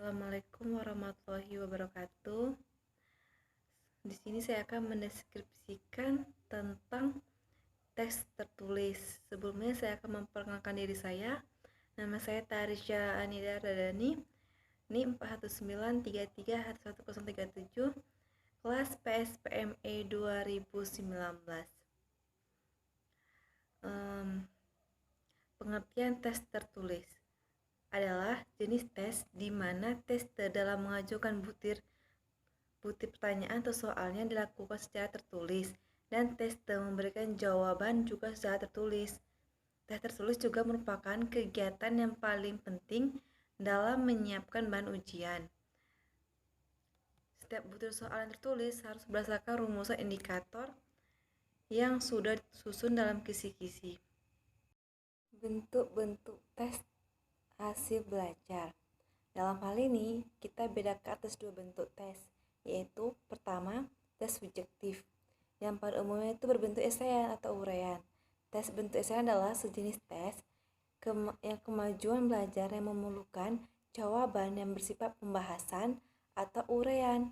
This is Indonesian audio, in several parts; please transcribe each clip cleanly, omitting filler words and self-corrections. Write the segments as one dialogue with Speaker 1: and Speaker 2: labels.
Speaker 1: Assalamualaikum warahmatullahi wabarakatuh. Di sini saya akan mendeskripsikan tentang teks tertulis. Sebelumnya saya akan memperkenalkan diri saya. Nama saya Tarisya Anida Radani. NIM 419331137, kelas PSPME 2019. Pengertian tes tertulis adalah jenis tes di mana tester dalam mengajukan butir pertanyaan atau soalnya dilakukan secara tertulis dan tester memberikan jawaban juga secara tertulis. Tes tertulis juga merupakan kegiatan yang paling penting dalam menyiapkan bahan ujian. Setiap butir soal yang tertulis harus berdasarkan rumusan indikator yang sudah disusun dalam kisi-kisi. Bentuk-bentuk tes hasil belajar. Dalam hal ini, kita bedakan atas dua bentuk tes, yaitu pertama, tes subjektif, yang pada umumnya itu berbentuk esean atau uraian. Tes bentuk esean adalah sejenis tes yang kemajuan belajar yang memerlukan jawaban yang bersifat pembahasan atau uraian.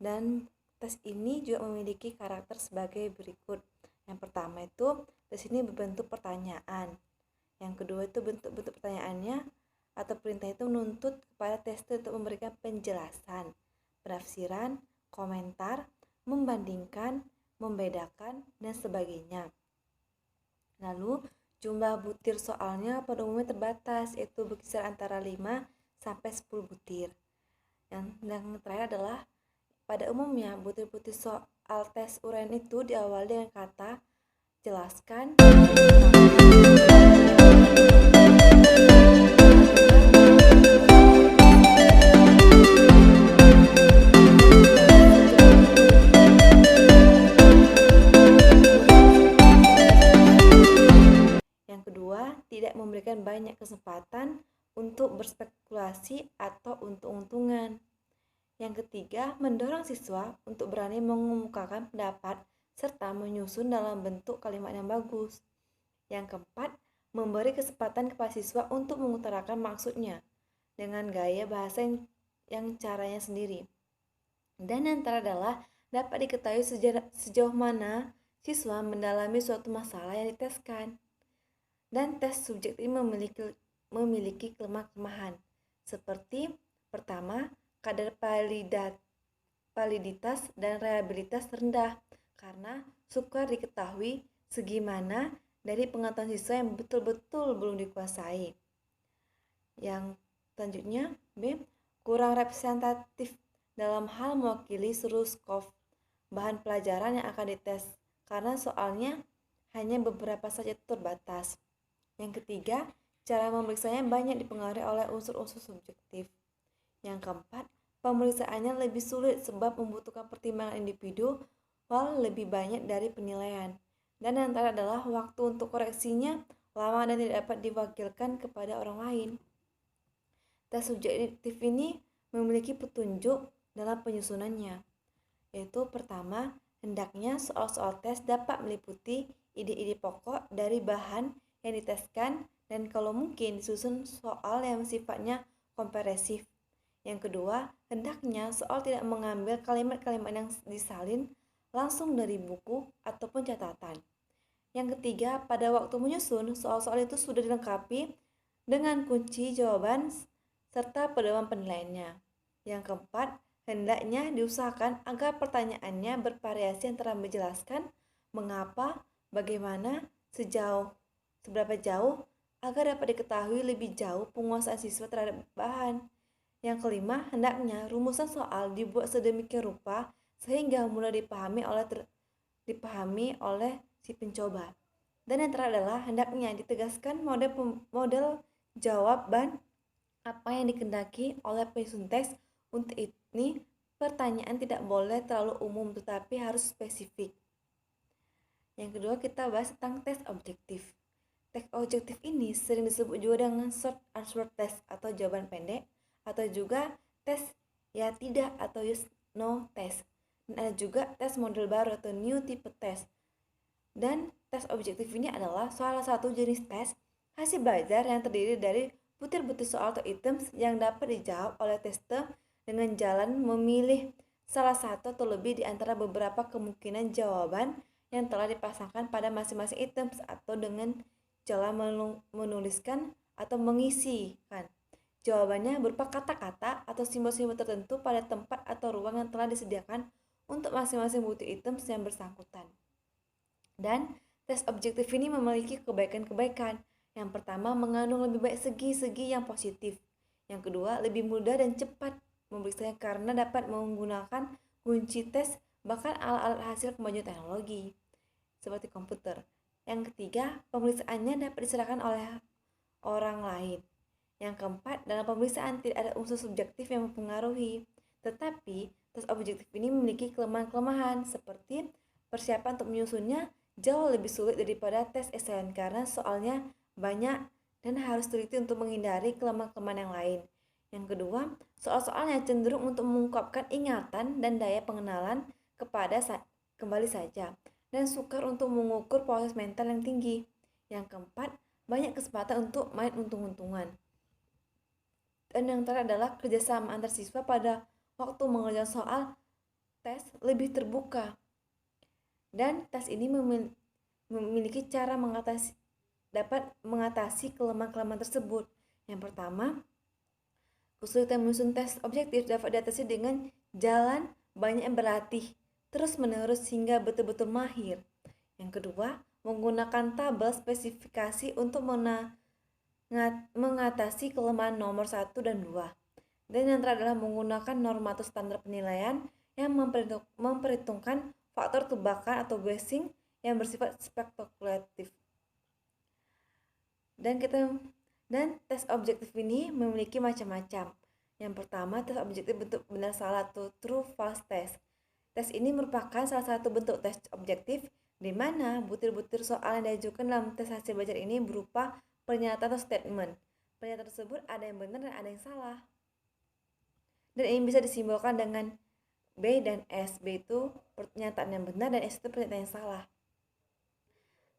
Speaker 1: Dan tes ini juga memiliki karakter sebagai berikut. Yang pertama itu, tes ini berbentuk pertanyaan. Yang kedua itu bentuk-bentuk pertanyaannya atau perintah itu menuntut kepada tester untuk memberikan penjelasan, penafsiran, komentar, membandingkan, membedakan, dan sebagainya. Lalu, jumlah butir soalnya pada umumnya terbatas, yaitu berkisar antara 5 sampai 10 butir. Yang terakhir adalah, pada umumnya butir-butir soal tes uraian itu diawali dengan kata jelaskan, Yang kedua, tidak memberikan banyak kesempatan untuk berspekulasi atau untung-untungan. Yang ketiga, mendorong siswa untuk berani mengemukakan pendapat serta menyusun dalam bentuk kalimat yang bagus. Yang keempat, memberi kesempatan kepada siswa untuk mengutarakan maksudnya dengan gaya bahasa yang caranya sendiri. Dan yang terakhir adalah dapat diketahui sejauh mana siswa mendalami suatu masalah yang diteskan. Dan tes subjektif memiliki kelemahan seperti pertama, kadar validitas dan reliabilitas rendah karena sukar diketahui segimana dari pengetahuan siswa yang betul-betul belum dikuasai. Yang selanjutnya, B, kurang representatif dalam hal mewakili seluruh skop bahan pelajaran yang akan dites karena soalnya hanya beberapa saja terbatas. Yang ketiga, cara memeriksanya banyak dipengaruhi oleh unsur-unsur subjektif. Yang keempat, pemeriksaannya lebih sulit sebab membutuhkan pertimbangan individu walau lebih banyak dari penilaian. Dan yang terakhir adalah waktu untuk koreksinya lama dan tidak dapat diwakilkan kepada orang lain. Tes subjektif ini memiliki petunjuk dalam penyusunannya, yaitu pertama, hendaknya soal-soal tes dapat meliputi ide-ide pokok dari bahan yang diteskan dan kalau mungkin disusun soal yang sifatnya komprehensif. Yang kedua, hendaknya soal tidak mengambil kalimat-kalimat yang disalin langsung dari buku ataupun catatan. Yang ketiga, pada waktu menyusun, soal-soal itu sudah dilengkapi dengan kunci jawaban serta pedoman penilaiannya. Yang keempat, hendaknya diusahakan agar pertanyaannya bervariasi antara menjelaskan mengapa, bagaimana, seberapa jauh, agar dapat diketahui lebih jauh penguasaan siswa terhadap bahan. Yang kelima, hendaknya rumusan soal dibuat sedemikian rupa sehingga mudah dipahami oleh si pencoba. Dan yang terakhir adalah hendaknya ditegaskan model jawaban apa yang dikehendaki oleh penyusun teks. Untuk ini, pertanyaan tidak boleh terlalu umum tetapi harus spesifik. Yang kedua, kita bahas tentang tes objektif. Tes objektif ini sering disebut juga dengan short answer test atau jawaban pendek, atau juga tes ya tidak atau yes no test. Dan ada juga tes model baru atau new type test. Dan tes objektif ini adalah salah satu jenis tes hasil belajar yang terdiri dari butir-butir soal atau items yang dapat dijawab oleh tester dengan jalan memilih salah satu atau lebih di antara beberapa kemungkinan jawaban yang telah dipasangkan pada masing-masing items atau dengan cara menuliskan atau mengisikan jawabannya berupa kata-kata atau simbol-simbol tertentu pada tempat atau ruang yang telah disediakan untuk masing-masing butir items yang bersangkutan. Dan tes objektif ini memiliki kebaikan-kebaikan. Yang pertama, mengandung lebih baik segi-segi yang positif. Yang kedua, lebih mudah dan cepat memeriksanya karena dapat menggunakan kunci tes bahkan alat-alat hasil kemajuan teknologi seperti komputer. Yang ketiga, pemeriksaannya dapat diserahkan oleh orang lain. Yang keempat, dalam pemeriksaan tidak ada unsur subjektif yang mempengaruhi. Tetapi, tes objektif ini memiliki kelemahan-kelemahan seperti persiapan untuk menyusunnya jauh lebih sulit daripada tes SNM karena soalnya banyak dan harus teliti untuk menghindari kelemahan-kelemahan yang lain. Yang kedua, soal-soalnya cenderung untuk mengungkapkan ingatan dan daya pengenalan kembali saja dan sukar untuk mengukur proses mental yang tinggi. Yang keempat, banyak kesempatan untuk main untung-untungan. Dan yang terakhir adalah kerjasama antar siswa pada waktu mengerjakan soal tes lebih terbuka. Dan tes ini memiliki cara dapat mengatasi kelemahan-kelemahan tersebut. Yang pertama, kesulitan menyusun tes objektif dapat diatasi dengan jalan banyak yang berlatih terus-menerus hingga betul-betul mahir. Yang kedua, menggunakan tabel spesifikasi untuk mengatasi kelemahan nomor 1 dan 2. Dan yang terakhir adalah menggunakan norma atau standar penilaian yang memperhitungkan faktor tebakan atau guessing yang bersifat spekulatif. Dan tes objektif ini memiliki macam-macam. Yang pertama, tes objektif bentuk benar salah atau true false test. Tes ini merupakan salah satu bentuk tes objektif di mana butir-butir soal yang diajukan dalam tes hasil belajar ini berupa pernyataan atau statement. Pernyataan tersebut ada yang benar dan ada yang salah. Dan ini bisa disimbolkan dengan B dan S. B itu pernyataan yang benar dan S itu pernyataan yang salah.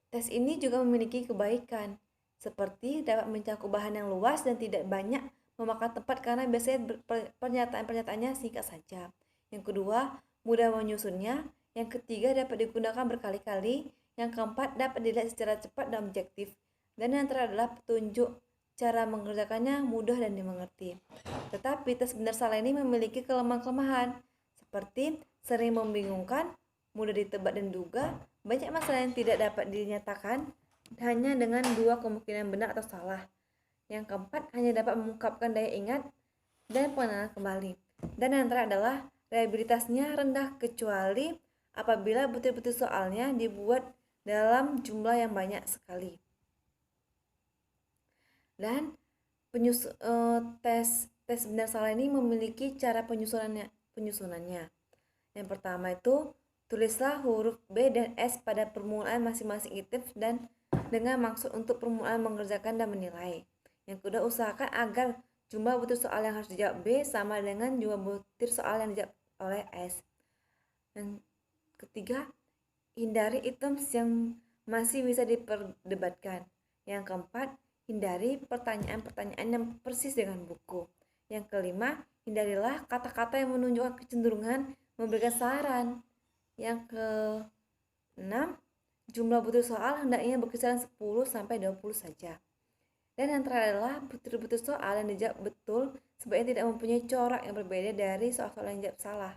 Speaker 1: Tes ini juga memiliki kebaikan, seperti dapat mencakup bahan yang luas dan tidak banyak memakan tempat karena biasanya pernyataan-pernyataannya singkat saja. Yang kedua, mudah menyusunnya. Yang ketiga, dapat digunakan berkali-kali. Yang keempat, dapat dilihat secara cepat dan objektif. Dan yang terakhir adalah petunjuk cara mengerjakannya mudah dan dimengerti. Tetapi tes benar salah ini memiliki kelemahan-kelemahan, seperti sering membingungkan, mudah ditebak dan duga, banyak masalah yang tidak dapat dinyatakan hanya dengan dua kemungkinan benar atau salah. Yang keempat, hanya dapat mengungkapkan daya ingat dan pengenalan kembali. Dan yang terakhir adalah reliabilitasnya rendah kecuali apabila butir-butir soalnya dibuat dalam jumlah yang banyak sekali. Dan tes benar salah ini memiliki cara penyusunannya. Yang pertama itu, tulislah huruf B dan S pada permulaan masing-masing item dan dengan maksud untuk permulaan mengerjakan dan menilai. Yang kedua, usahakan agar jumlah butir soal yang harus dijawab B sama dengan jumlah butir soal yang dijawab oleh S. Yang ketiga, hindari items yang masih bisa diperdebatkan. Yang keempat, hindari pertanyaan-pertanyaan yang persis dengan buku. Yang kelima, hindarilah kata-kata yang menunjukkan kecenderungan memberikan saran. Yang keenam, jumlah butir soal hendaknya berkisaran 10 sampai 20 saja. Dan yang terakhir adalah butir-butir soal yang dijawab betul sebaiknya tidak mempunyai corak yang berbeda dari soal-soal yang dijawab salah.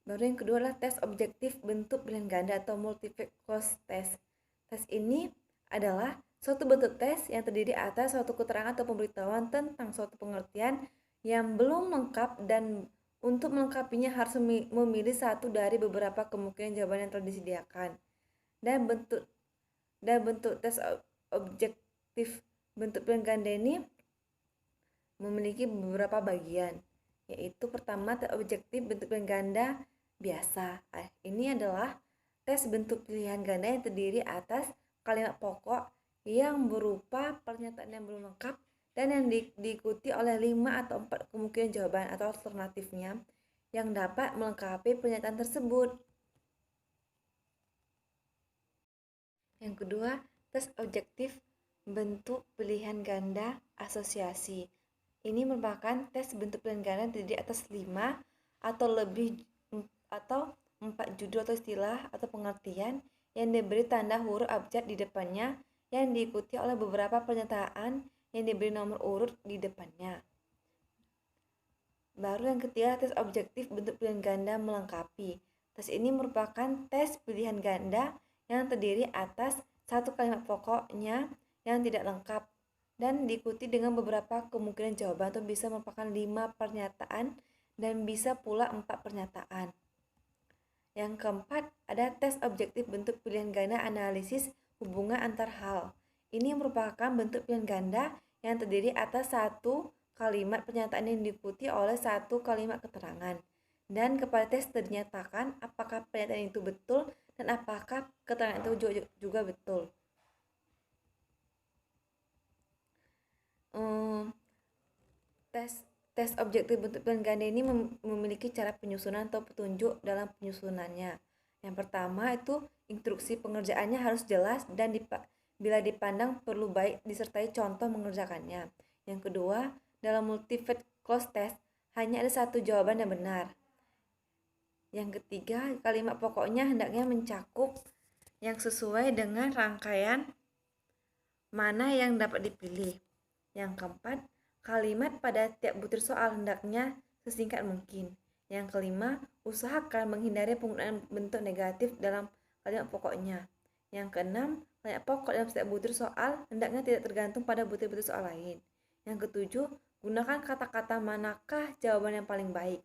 Speaker 1: Baru yang kedua adalah tes objektif bentuk pilihan ganda atau multiple choice test. Tes ini adalah suatu bentuk tes yang terdiri atas suatu keterangan atau pemberitahuan tentang suatu pengertian yang belum lengkap dan untuk melengkapinya harus memilih satu dari beberapa kemungkinan jawaban yang telah disediakan. Dan bentuk tes objektif bentuk pilihan ganda ini memiliki beberapa bagian, yaitu pertama, tes objektif bentuk pilihan ganda biasa. Ini adalah tes bentuk pilihan ganda yang terdiri atas kalimat pokok yang berupa pernyataan yang belum lengkap dan yang diikuti oleh 5 atau 4 kemungkinan jawaban atau alternatifnya yang dapat melengkapi pernyataan tersebut. Yang kedua, Tes objektif bentuk pilihan ganda asosiasi. Ini merupakan tes bentuk pilihan ganda terdiri atas 5 atau lebih atau 4 judul atau istilah atau pengertian yang diberi tanda huruf abjad di depannya yang diikuti oleh beberapa pernyataan yang diberi nomor urut di depannya. Baru yang ketiga, tes objektif bentuk pilihan ganda melengkapi. Tes ini merupakan tes pilihan ganda yang terdiri atas satu kalimat pokoknya yang tidak lengkap dan diikuti dengan beberapa kemungkinan jawaban atau bisa merupakan 5 pernyataan dan bisa pula 4 pernyataan. Yang keempat, ada tes objektif bentuk pilihan ganda analisis hubungan antar hal. Ini merupakan bentuk pilihan ganda yang terdiri atas satu kalimat pernyataan yang diikuti oleh satu kalimat keterangan. Dan kepada tes dinyatakan apakah pernyataan itu betul dan apakah keterangan itu juga betul. Tes objektif bentuk pilihan ganda ini memiliki cara penyusunan atau petunjuk dalam penyusunannya. Yang pertama itu instruksi pengerjaannya harus jelas dan bila dipandang perlu baik disertai contoh mengerjakannya. Yang kedua, dalam multi-fact clause test hanya ada satu jawaban yang benar. Yang ketiga, kalimat pokoknya hendaknya mencakup yang sesuai dengan rangkaian mana yang dapat dipilih. Yang keempat, kalimat pada tiap butir soal hendaknya sesingkat mungkin. Yang kelima, usahakan menghindari penggunaan bentuk negatif dalam kalimat pokoknya. Yang keenam, kalimat pokok dalam setiap butir soal hendaknya tidak tergantung pada butir-butir soal lain. Yang ketujuh, gunakan kata-kata manakah jawaban yang paling baik.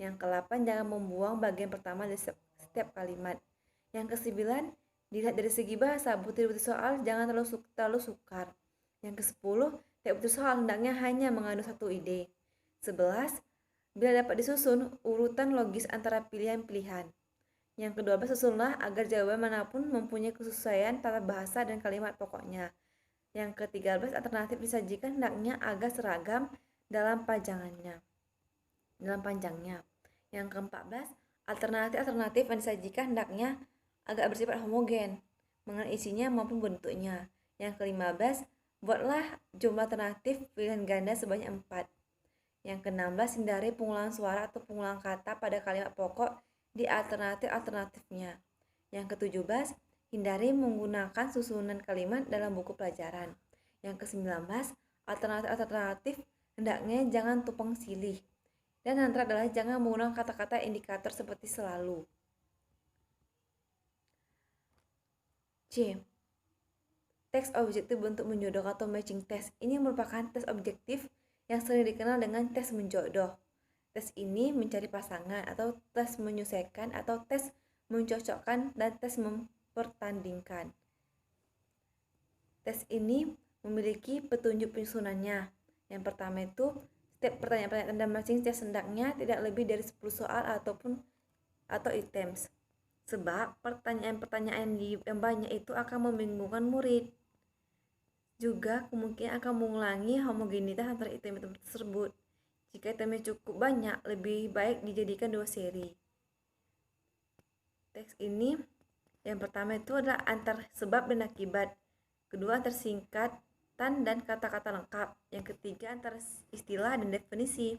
Speaker 1: Yang kedelapan, jangan membuang bagian pertama dari setiap kalimat. Yang kesembilan, dilihat dari segi bahasa, butir-butir soal jangan terlalu sukar. Yang kesepuluh, tiap butir soal hendaknya hanya mengandung satu ide. 11. Bila dapat disusun urutan logis antara pilihan-pilihan. Yang ke-12, susunlah agar jawaban manapun mempunyai kesesuaian tata bahasa dan kalimat pokoknya. Yang ke-13, alternatif disajikan hendaknya agak seragam dalam panjangnya. Yang ke-14, alternatif yang disajikan hendaknya agak bersifat homogen mengenai isinya maupun bentuknya. Yang ke-15, buatlah jumlah alternatif pilihan ganda sebanyak 4. Yang ke-16, hindari pengulangan suara atau pengulangan kata pada kalimat pokok di alternatif-alternatifnya. Yang ke-17, hindari menggunakan susunan kalimat dalam buku pelajaran. Yang ke-19, alternatif-alternatif hendaknya jangan tumpang silih. Dan yang terakhir adalah jangan menggunakan kata-kata indikator seperti selalu. C. Tes objektif bentuk menjodohkan atau matching test. Ini merupakan tes objektif yang sering dikenal dengan tes menjodoh. Tes ini mencari pasangan atau tes menyesuaikan atau tes mencocokkan dan tes mempertandingkan. Tes ini memiliki petunjuk penyusunannya. Yang pertama itu setiap pertanyaan-pertanyaan dan matching test hendaknya tidak lebih dari 10 soal atau items. Sebab pertanyaan-pertanyaan yang banyak itu akan membingungkan murid. Juga kemungkinan akan mengulangi homogenitas antara item-item tersebut. Jika itemnya cukup banyak, lebih baik dijadikan 2 seri. Teks ini yang pertama itu adalah antar sebab dan akibat. Kedua, antar singkatan dan kata-kata lengkap. Yang ketiga, antar istilah dan definisi.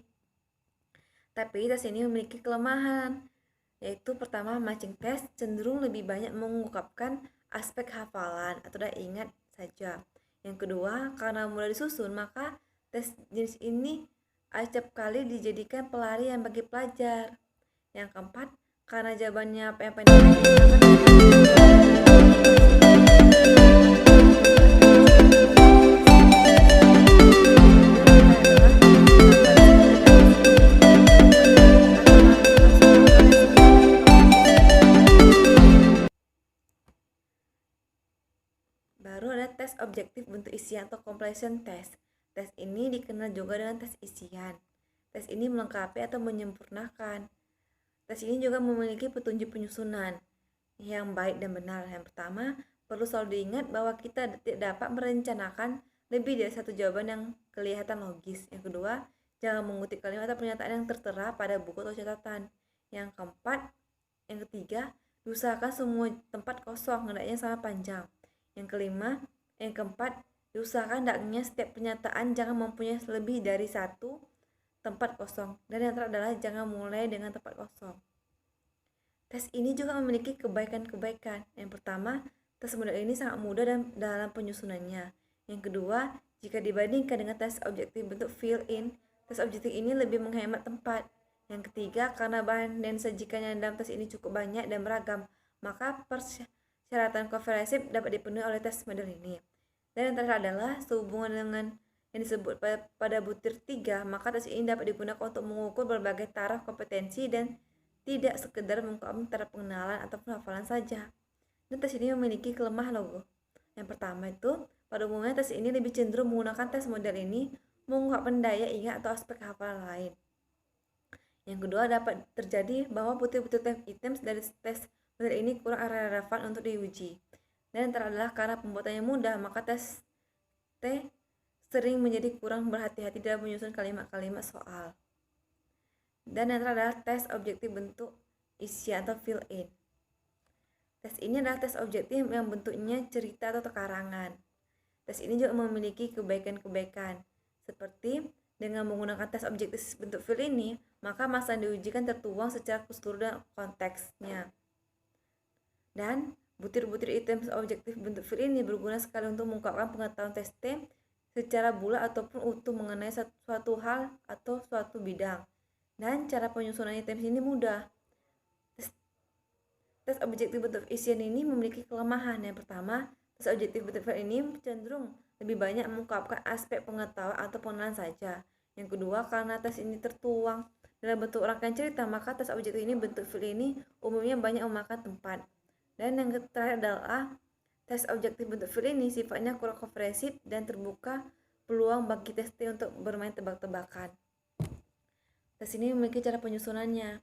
Speaker 1: Tapi tes ini memiliki kelemahan, yaitu pertama, matching test cenderung lebih banyak mengungkapkan aspek hafalan atau dah ingat saja. Yang kedua, karena mudah disusun, maka tes jenis ini acap kali dijadikan pelarian bagi pelajar. Yang keempat, karena jawabannya yang pendek baru ada tes objektif bentuk isian atau completion test. Tes ini dikenal juga dengan tes isian. Tes ini melengkapi atau menyempurnakan. Tes ini juga memiliki petunjuk penyusunan yang baik dan benar. Yang pertama, perlu selalu diingat bahwa kita tidak dapat merencanakan lebih dari satu jawaban yang kelihatan logis. Yang kedua, jangan mengutip kalimat atau pernyataan yang tertera pada buku atau catatan. Yang keempat, yang ketiga, diusahakan semua tempat kosong hendaknya sama panjang. Yang keempat, diusahakan hendaknya setiap pernyataan jangan mempunyai lebih dari satu tempat kosong. Dan yang terakhir adalah jangan mulai dengan tempat kosong. Tes ini juga memiliki kebaikan-kebaikan. Yang pertama, tes model ini sangat mudah dalam penyusunannya. Yang kedua, jika dibandingkan dengan tes objektif bentuk fill-in, tes objektif ini lebih menghemat tempat. Yang ketiga, karena bahan dan sajikannya dalam tes ini cukup banyak dan beragam, maka persyaratan komprehensif dapat dipenuhi oleh tes model ini. Dan yang terakhir adalah sehubungan dengan yang disebut pada butir 3, maka tes ini dapat digunakan untuk mengukur berbagai taraf kompetensi dan tidak sekedar mengungkapkan taraf pengenalan ataupun hafalan saja. Dan tes ini memiliki kelemahan loh. Yang pertama itu, pada umumnya tes ini lebih cenderung menggunakan tes model ini mengungkapkan daya ingat atau aspek hafalan lain. Yang kedua, dapat terjadi bahwa butir-butir items dari tes model ini kurang relevan untuk diuji. Dan yang terakhir adalah karena pembuatannya mudah, maka tes T sering menjadi kurang berhati-hati dalam menyusun kalimat-kalimat soal. Dan yang terakhir adalah tes objektif bentuk isian atau fill-in. Tes ini adalah tes objektif yang bentuknya cerita atau karangan. Tes ini juga memiliki kebaikan-kebaikan, seperti dengan menggunakan tes objektif bentuk fill ini, maka masa yang diujikan tertuang secara keseluruhan konteksnya. Dan butir-butir item objektif bentuk fill ini berguna sekali untuk mengungkapkan pengetahuan tes T secara bulat ataupun utuh mengenai suatu hal atau suatu bidang. Dan cara penyusunan item ini mudah. Tes objektif bentuk isian ini memiliki kelemahan. Yang pertama, tes objektif bentuk fill ini cenderung lebih banyak mengungkapkan aspek pengetahuan atau pengenalan saja. Yang kedua, karena tes ini tertuang dalam bentuk rangkaian cerita, maka tes objektif ini bentuk fill ini umumnya banyak memakan tempat. Dan yang terakhir adalah tes objektif bentuk fill ini sifatnya kurang komprehensif dan terbuka peluang bagi tes T untuk bermain tebak-tebakan. Tes ini memiliki cara penyusunannya.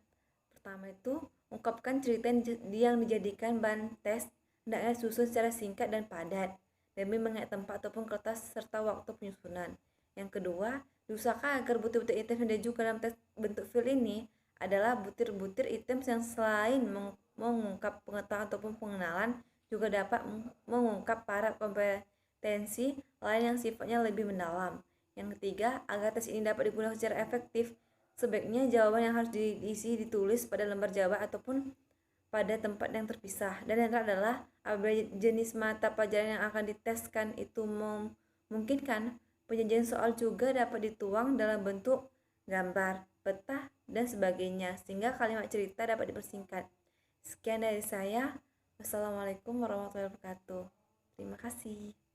Speaker 1: Pertama itu, ungkapkan cerita yang dijadikan bahan tes hendaknya disusun secara singkat dan padat demi mengingat tempat ataupun kertas serta waktu penyusunan. Yang kedua, diusahakan agar butir-butir item yang diajukan dalam tes bentuk fill ini adalah butir-butir items yang selain mengungkap pengetahuan ataupun pengenalan juga dapat mengungkap para kompetensi lain yang sifatnya lebih mendalam. Yang ketiga, agar tes ini dapat digunakan secara efektif, sebaiknya jawaban yang harus diisi ditulis pada lembar jawaban ataupun pada tempat yang terpisah. Dan yang terakhir adalah apabila jenis mata pelajaran yang akan diteskan itu memungkinkan, penyajian soal juga dapat dituang dalam bentuk gambar, peta, dan sebagainya, sehingga kalimat cerita dapat dipersingkat. Sekian dari saya. Wassalamualaikum warahmatullahi wabarakatuh. Terima kasih.